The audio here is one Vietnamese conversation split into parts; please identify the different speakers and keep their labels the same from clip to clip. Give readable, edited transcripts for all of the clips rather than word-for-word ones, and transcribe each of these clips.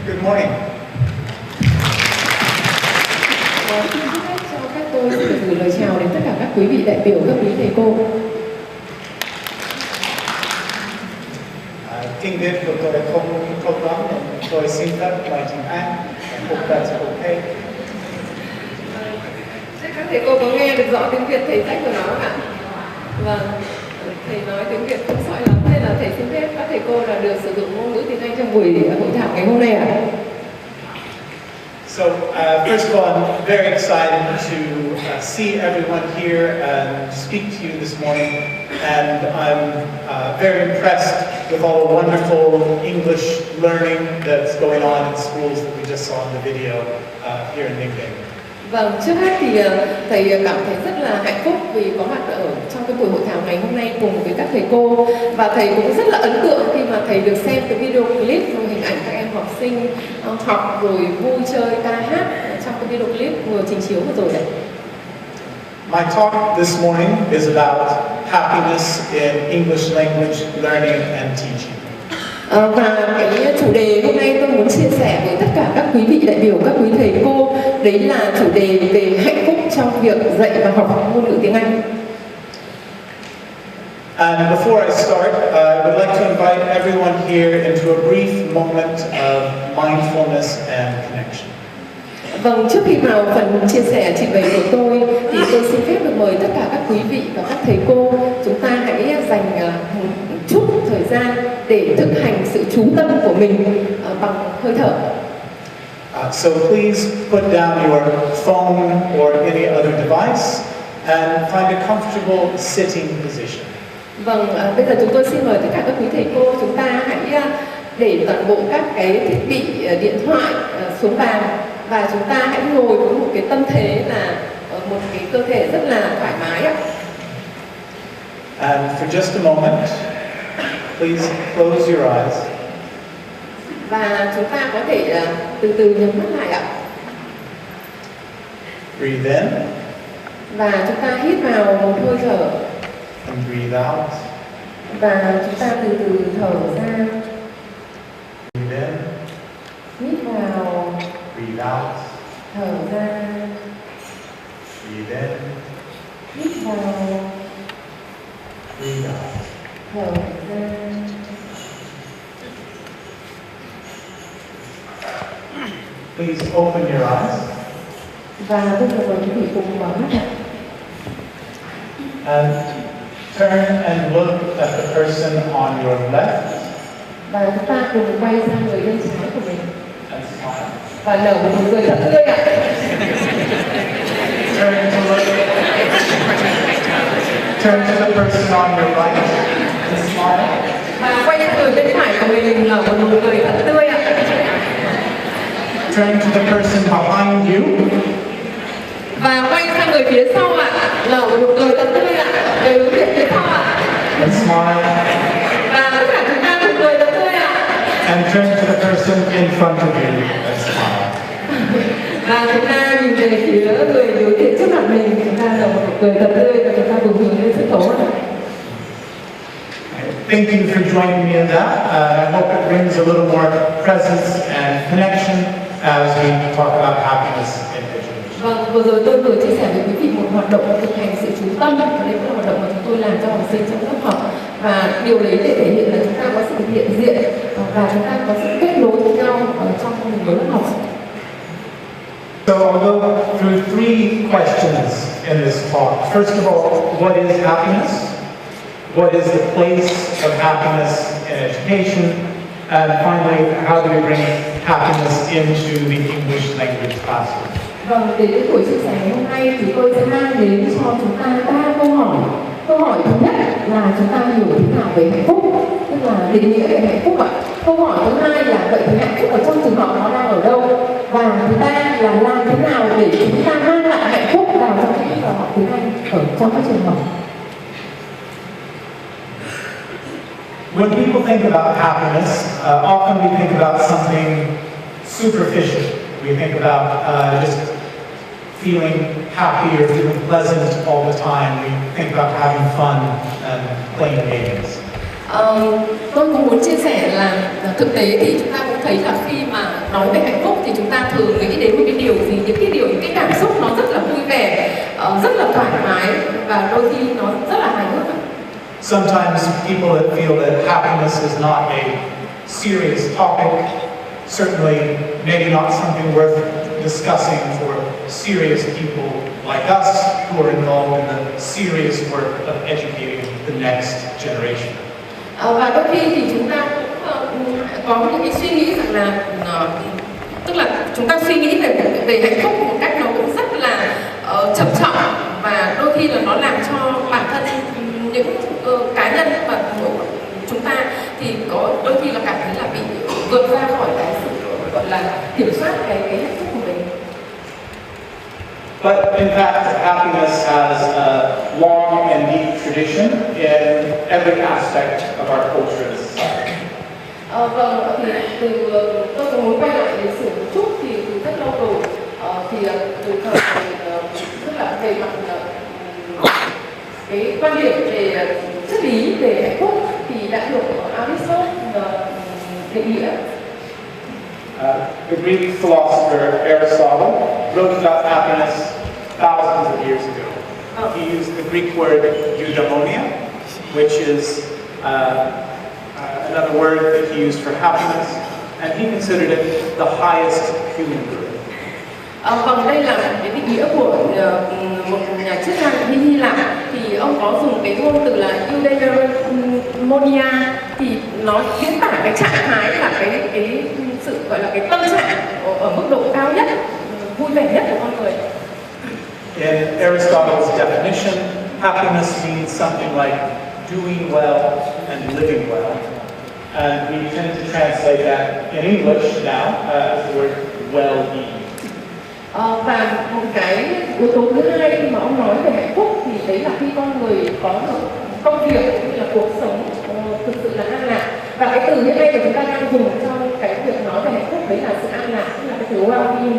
Speaker 1: Good morning.
Speaker 2: Xin phép cho các tôi xin được gửi lời chào đến tất cả các quý vị đại biểu, các quý thầy cô.
Speaker 1: Tiếng Việt của tôi không tốt lắm nên tôi xin phép nói tiếng Anh. I hope that's okay.
Speaker 2: Các thầy cô có nghe được rõ tiếng Việt thầy sách của nó không ạ? Vâng, thầy nói tiếng Việt không sõi lắm nên là thầy xin phép các thầy cô là được sử dụng ngôn ngữ tiếng Anh trong buổi hội thảo ngày hôm nay ạ.
Speaker 1: So, first of all, I'm very excited to see everyone here and speak to you this morning. And I'm very impressed with all the wonderful English learning that's going on in schools that we just saw in the video here in Ninh Bình.
Speaker 2: Vâng, trước hết thì thầy cảm thấy rất là hạnh phúc vì có mặt ở trong cái buổi hội thảo ngày hôm nay cùng với các thầy cô. Và thầy cũng rất là ấn tượng khi mà thầy được xem cái video clip rồi hình ảnh các em học sinh học rồi vui chơi ca hát trong cái video clip vừa trình chiếu vừa rồi đấy.
Speaker 1: My talk this morning is about happiness in English language learning and teaching.
Speaker 2: Và cái chủ đề hôm nay tôi muốn chia sẻ với tất cả các quý vị đại biểu, các quý thầy cô, đấy là chủ đề về hạnh phúc trong việc dạy và học ngôn ngữ tiếng Anh.
Speaker 1: And before I start, I would like to invite everyone here into a brief moment of mindfulness and connection.
Speaker 2: Vâng, trước khi vào phần chia sẻ trình bày của tôi thì tôi xin phép được mời tất cả các quý vị và các thầy cô chúng ta hãy dành một chút thời gian để thực hành sự chú tâm của mình bằng hơi thở.
Speaker 1: So please put down your phone or any other device and find a comfortable sitting position.
Speaker 2: Vâng, bây giờ chúng tôi xin mời tất cả các quý thầy cô chúng ta hãy để toàn bộ các cái thiết bị điện thoại xuống bàn và chúng ta hãy ngồi với một cái tâm thế là một cái cơ thể rất là thoải mái ạ.
Speaker 1: And for just a moment, please close your eyes.
Speaker 2: Và chúng ta có thể từ từ nhắm mắt lại ạ.
Speaker 1: Breathe in.
Speaker 2: Và chúng ta hít vào một hơi thở.
Speaker 1: And breathe out.
Speaker 2: Và chúng ta từ từ thở ra.
Speaker 1: Breathe in.
Speaker 2: Hít vào.
Speaker 1: Breathe out.
Speaker 2: Thở ra.
Speaker 1: Breathe in.
Speaker 2: Hít vào.
Speaker 1: Breathe out.
Speaker 2: Thở ra.
Speaker 1: Please open your eyes.
Speaker 2: Và bây giờ mời quý vị cùng mở mắt ạ.
Speaker 1: And turn and look at the person on your left.
Speaker 2: Và chúng ta cùng quay sang người bên trái của mình.
Speaker 1: And smile.
Speaker 2: Và nở một nụ cười thật tươi ạ.
Speaker 1: Turn to the person on your right and smile.
Speaker 2: Và quay sang người bên phải của mình nở một nụ cười thật tươi ạ.
Speaker 1: Turn to the person behind you.
Speaker 2: Và quay sang người phía sau ạ, nở một nụ cười thật tươi ạ, người đối diện phía sau ạ.
Speaker 1: And smile.
Speaker 2: Và tất cả chúng ta cùng cười thật tươi ạ.
Speaker 1: And turn to the person in front of you and smile.
Speaker 2: Và chúng ta nhìn về phía người đối diện trước mặt mình, chúng ta nở một nụ cười thật tươi và chúng ta cùng hướng lên sân khấu ạ.
Speaker 1: Thank you for joining me in that. I hope it brings a little more presence and connection as we talk about happiness in education.
Speaker 2: Vâng, vừa rồi tôi vừa chia sẻ với quý vị một hoạt động thực hành sự chú tâm. Và đây cũng là hoạt động mà chúng tôi làm cho học sinh trong lớp học. Và điều đấy để thể hiện là chúng ta có sự hiện diện và chúng ta có sự kết nối với nhau trong một lớp học.
Speaker 1: So I'll go through three questions in this talk. First of all, what is happiness? What is the place of happiness in education? And finally, how do we bring happiness into the English language classroom?
Speaker 2: Vâng, đến cái buổi chia sẻ ngày hôm nay thì tôi sẽ mang đến cho chúng ta 3 câu hỏi. Câu hỏi thứ nhất là chúng ta hiểu thế nào về hạnh phúc, tức là định nghĩa về hạnh phúc ạ. Câu hỏi thứ hai là vậy thì hạnh phúc ở trong trường học nó đang ở đâu? Và thứ ba là làm thế nào để chúng ta mang lại hạnh phúc vào trong những giờ học tiếng Anh ở trong các trường học.
Speaker 1: When people think about happiness, often we think about something superficial. We think about just feeling happy or feeling pleasant all the time. We think about having fun and playing games.
Speaker 2: Tôi cũng muốn chia sẻ là thực tế thì chúng ta cũng thấy là khi mà nói về hạnh phúc thì chúng ta thường nghĩ đến một cái điều gì, những cái cảm xúc nó rất là vui vẻ, rất là thoải mái và đôi khi nó rất là hài hước.
Speaker 1: Sometimes people feel that happiness is not a serious topic, certainly maybe not something worth discussing for serious people like us who are involved in the serious work of educating the next generation.
Speaker 2: Và đôi khi thì chúng ta cũng có những cái suy nghĩ rằng là tức là chúng ta suy nghĩ về hạnh phúc một cách nó cũng rất là trầm trọng, và đôi khi là nó làm cho bản thân những cá nhân và chúng ta thì có đôi khi là cảm thấy là bị vượt ra khỏi cái sự gọi là kiểm soát cái hạnh phúc của mình.
Speaker 1: But in fact, happiness has a long and deep tradition in every aspect of our culture and society.
Speaker 2: Vâng, thì tôi có muốn quay lại lịch sử một chút, thì từ rất lâu rồi, thì từ thời tức là về mặt cái quan điểm về triết lý về hạnh phúc thì đã được Aristotle định nghĩa.
Speaker 1: The Greek philosopher Aristotle wrote about happiness thousands of years ago. He used the Greek word eudaimonia, which is another word that he used for happiness, and he considered it the highest human good.
Speaker 2: Vâng, đây là cái định nghĩa của một nhà triết gia Hy Lạp, thì ông có dùng cái ngôn từ là eudaimonia, thì nó diễn tả cái trạng thái là cái sự gọi là cái tâm trạng ở mức độ cao nhất, vui vẻ nhất của con người.
Speaker 1: In Aristotle's definition, happiness means something like doing well and living well. And we tend to translate that in English now as the word well-being.
Speaker 2: Và một cái yếu tố thứ hai khi mà ông nói về hạnh phúc thì đấy là khi con người có được công việc cũng như là cuộc sống thực sự là an lạc. Và cái từ hiện nay của chúng ta đang dùng trong cái việc nói về hạnh phúc đấy là sự an lạc, tức là cái từ well-being.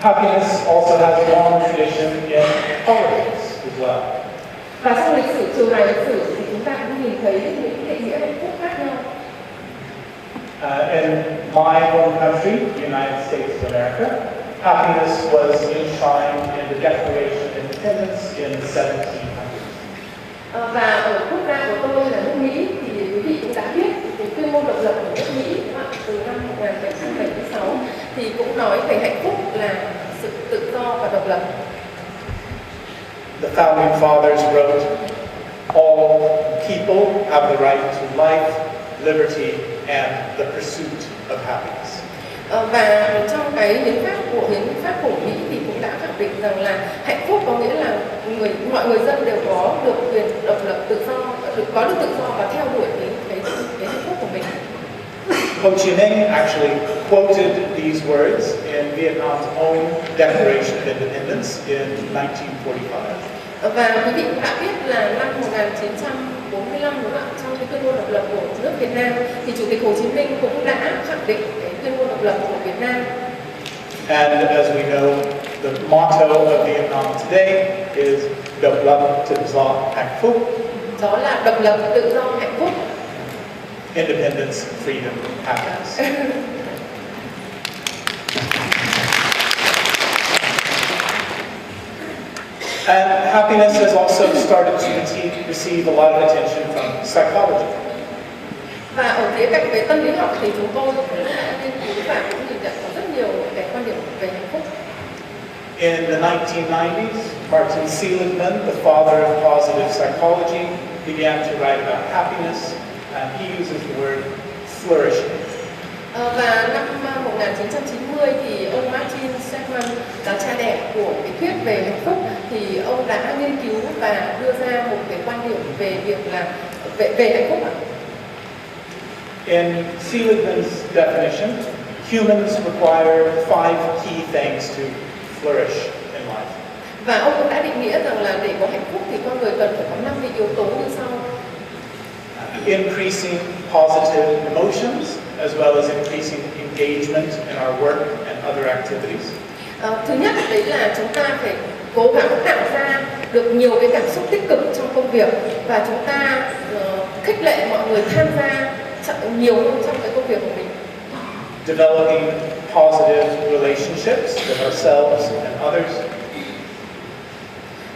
Speaker 1: Happiness also has a long tradition in politics as well.
Speaker 2: Và trong lịch sử chiều dài lịch sử thì chúng ta cũng nhìn thấy những định nghĩa hạnh phúc khác nhau.
Speaker 1: In my home country, the United States of America, happiness was enshrined in the Declaration of Independence in the 1700s.
Speaker 2: Và ở quốc gia của tôi là nước Mỹ thì quý vị cũng đã biết cái tuyên ngôn độc lập của nước Mỹ từ năm 1776 thì cũng nói về hạnh phúc là sự tự do và độc lập.
Speaker 1: The founding fathers wrote, all people have the right to life, liberty, and the pursuit of happiness.
Speaker 2: Và trong cái hiến pháp của Mỹ thì cũng đã khẳng định rằng là hạnh phúc có nghĩa là mọi người dân đều có được quyền độc lập, tự do, có được tự do và theo đuổi cái hạnh phúc của mình.
Speaker 1: Ho Chi Minh actually quoted these words in Vietnam's own Declaration of Independence in 1945.
Speaker 2: Và quý vị cũng đã biết là năm 1945 đúng không ạ? Trong cái tuyên ngôn độc lập của nước Việt Nam thì Chủ tịch Hồ Chí Minh cũng đã khẳng định cái tuyên ngôn độc lập của Việt Nam.
Speaker 1: And as we know, the motto of Vietnam today is độc lập, tự do, hạnh phúc.
Speaker 2: Đó là độc lập, tự do, hạnh phúc.
Speaker 1: Independence, freedom, happiness. And happiness has also started to receive a lot of attention from psychology.
Speaker 2: Và ở khía cạnh về tâm lý học thì chúng tôi cũng đã nghiên cứu và cũng nhìn nhận có rất nhiều cái quan điểm về hạnh phúc.
Speaker 1: In the 1990s, Martin Seligman, the father of positive psychology, began to write about happiness, and he uses the word flourishing.
Speaker 2: Và năm 1990 thì ông Martin Seligman là cha đẻ của cái thuyết về hạnh phúc, thì ông đã nghiên cứu và đưa ra một cái quan điểm về việc là về hạnh phúc.
Speaker 1: In Seligman's definition, humans require 5 key things to flourish in life.
Speaker 2: Và ông cũng đã định nghĩa rằng là để có hạnh phúc thì con người cần phải có 5 cái yếu tố như sau.
Speaker 1: Increasing positive emotions, as well as increasing engagement in our work and other activities.
Speaker 2: Thứ nhất đấy là chúng ta phải cố gắng tạo ra được nhiều cái cảm xúc tích cực trong công việc, và chúng ta khích lệ mọi người tham gia nhiều hơn trong cái công việc của mình.
Speaker 1: Developing positive relationships with ourselves and others.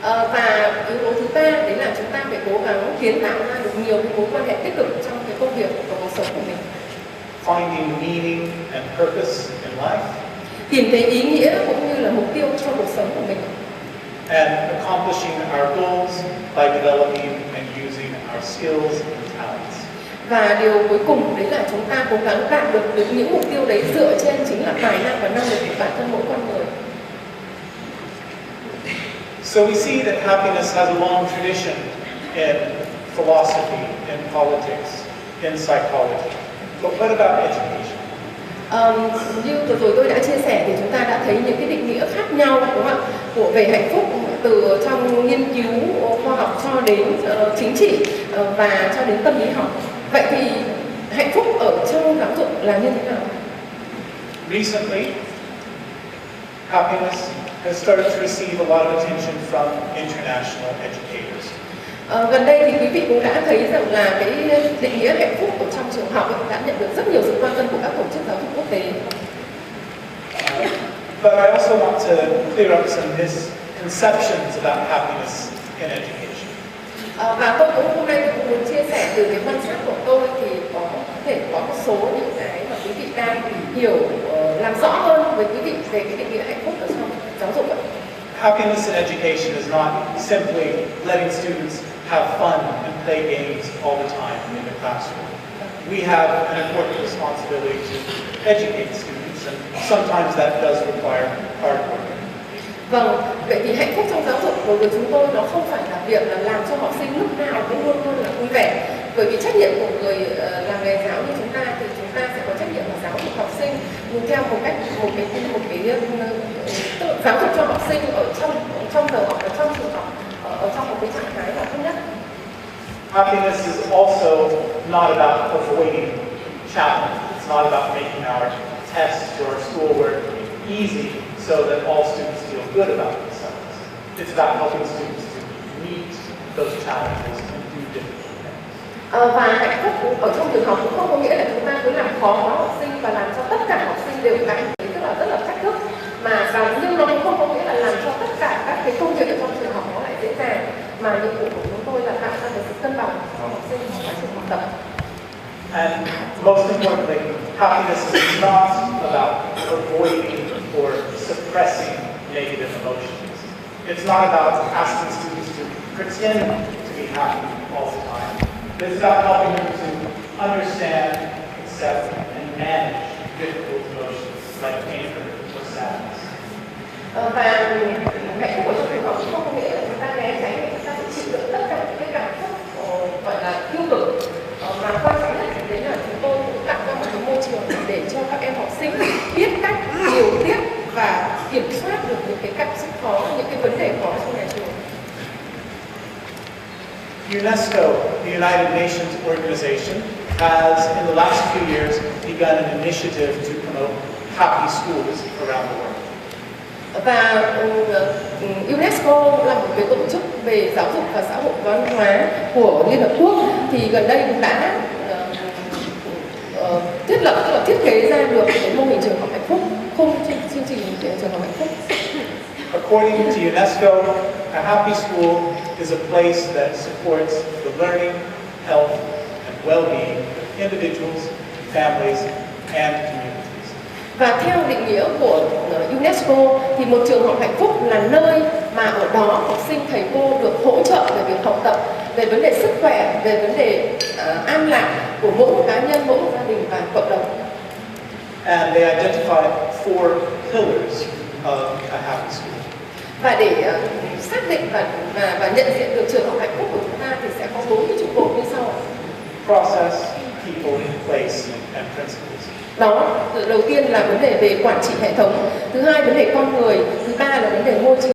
Speaker 2: Và yếu tố thứ ba đấy là chúng ta phải cố gắng kiến tạo ra được nhiều cái mối quan hệ tích cực trong cái công việc và cuộc sống của mình.
Speaker 1: Finding meaning and purpose in life.
Speaker 2: Tìm thấy ý nghĩa cũng như là mục tiêu cho cuộc sống của mình.
Speaker 1: And accomplishing our goals by developing and using our skills and talents.
Speaker 2: Và điều cuối cùng đấy là chúng ta cố gắng đạt được những mục tiêu đấy dựa trên chính là tài năng và năng lực của bản thân mỗi con người.
Speaker 1: So we see that happiness has a long tradition in philosophy, in politics, in psychology. But what about education?
Speaker 2: Như vừa rồi tôi đã chia sẻ thì chúng ta đã thấy những cái định nghĩa khác nhau, đúng không ạ? Về hạnh phúc từ trong nghiên cứu khoa học cho đến chính trị và cho đến tâm lý học. Vậy thì hạnh phúc ở trong giáo dục là như thế nào?
Speaker 1: Recently, happiness has started to receive a lot of attention from international educators.
Speaker 2: Gần đây thì quý vị cũng đã thấy rằng là cái định nghĩa hạnh phúc ở trong trường học đã nhận được rất nhiều sự quan tâm của các tổ chức giáo dục quốc tế.
Speaker 1: But I also want to clear up some misconceptions about happiness in education.
Speaker 2: Và tôi cũng hôm nay tôi cũng muốn chia sẻ từ cái quan sát của tôi thì có thể có một số những cái mà quý vị đang hiểu làm rõ hơn với quý vị về cái định nghĩa hạnh phúc ở trong giáo dục ạ.
Speaker 1: Happiness in education is not simply letting students have fun and play games all the time in the classroom. We have an important responsibility to educate students, and sometimes that does require hard work.
Speaker 2: Vâng, vậy thì hạnh phúc trong giáo dục đối với chúng tôi nó không phải là việc là làm cho học sinh lúc nào cũng luôn luôn là vui vẻ. Bởi vì trách nhiệm của người làm nghề giáo như chúng ta thì chúng ta sẽ có trách nhiệm là giáo dục học sinh theo một cái giáo dục cho học sinh ở trong giờ học, ở trong trường học, ở trong một cái trạng thái là tốt nhất.
Speaker 1: Happiness is also not about avoiding challenge. It's not about making our tests or our schoolwork easy so that all students feel good about themselves. It's about helping students to meet those challenges and do difficult things.
Speaker 2: Và hạnh phúc ở trong trường học cũng không có nghĩa là chúng ta cứ làm khó học sinh và làm cho tất cả học sinh đều cảm thấy rất là thách thức, nhưng nó cũng không có nghĩa là làm cho tất cả các cái công việc ở trong trường học nó lại dễ dàng, mà nhiệm vụ của chúng tôi là tạo ra được sự cân bằng cho học sinh trong quá trình học tập.
Speaker 1: And most importantly, happiness is not about avoiding or suppressing negative emotions. It's not about asking students to pretend to be happy all the time. It's about helping them to understand, accept, and manage difficult emotions like anger or sadness.
Speaker 2: Và hạnh phúc ở trong trường học cũng không có nghĩa là chúng ta né tránh, chúng ta phải chịu đựng tất cả những cái cảm xúc gọi là tiêu cực, mà quan trọng nhất đấy là chúng tôi cũng tạo ra một cái môi trường để cho các em học sinh biết cách điều tiết và kiểm soát được những cái cảm xúc khó, những cái vấn đề khó trong nhà trường.
Speaker 1: UNESCO, the United Nations organization, has in the last few years begun an initiative to promote happy schools around the world.
Speaker 2: Và UNESCO là một cái tổ chức về giáo dục và xã hội văn hóa của Liên Hợp Quốc thì gần đây cũng đã thiết kế ra được cái mô hình trường học hạnh phúc, khung chương trình trường học hạnh phúc.
Speaker 1: According to UNESCO, a happy school is a place that supports the learning, health, and well-being of individuals, families, and communities.
Speaker 2: Và theo định nghĩa của UNESCO thì một trường học hạnh phúc là nơi mà ở đó học sinh thầy cô được hỗ trợ về việc học tập, về vấn đề sức khỏe, về vấn đề an lạc của mỗi một cá nhân, mỗi một gia đình và cộng đồng.
Speaker 1: And they identify 4 pillars of a happy school.
Speaker 2: Và để xác định và nhận diện được trường học hạnh phúc của chúng ta thì sẽ có 4 cái trụ cột như sau.
Speaker 1: Process, people, place, and principles.
Speaker 2: Đó, đầu tiên là vấn đề về quản trị hệ thống, thứ hai vấn đề con người, thứ ba là vấn đề môi trường.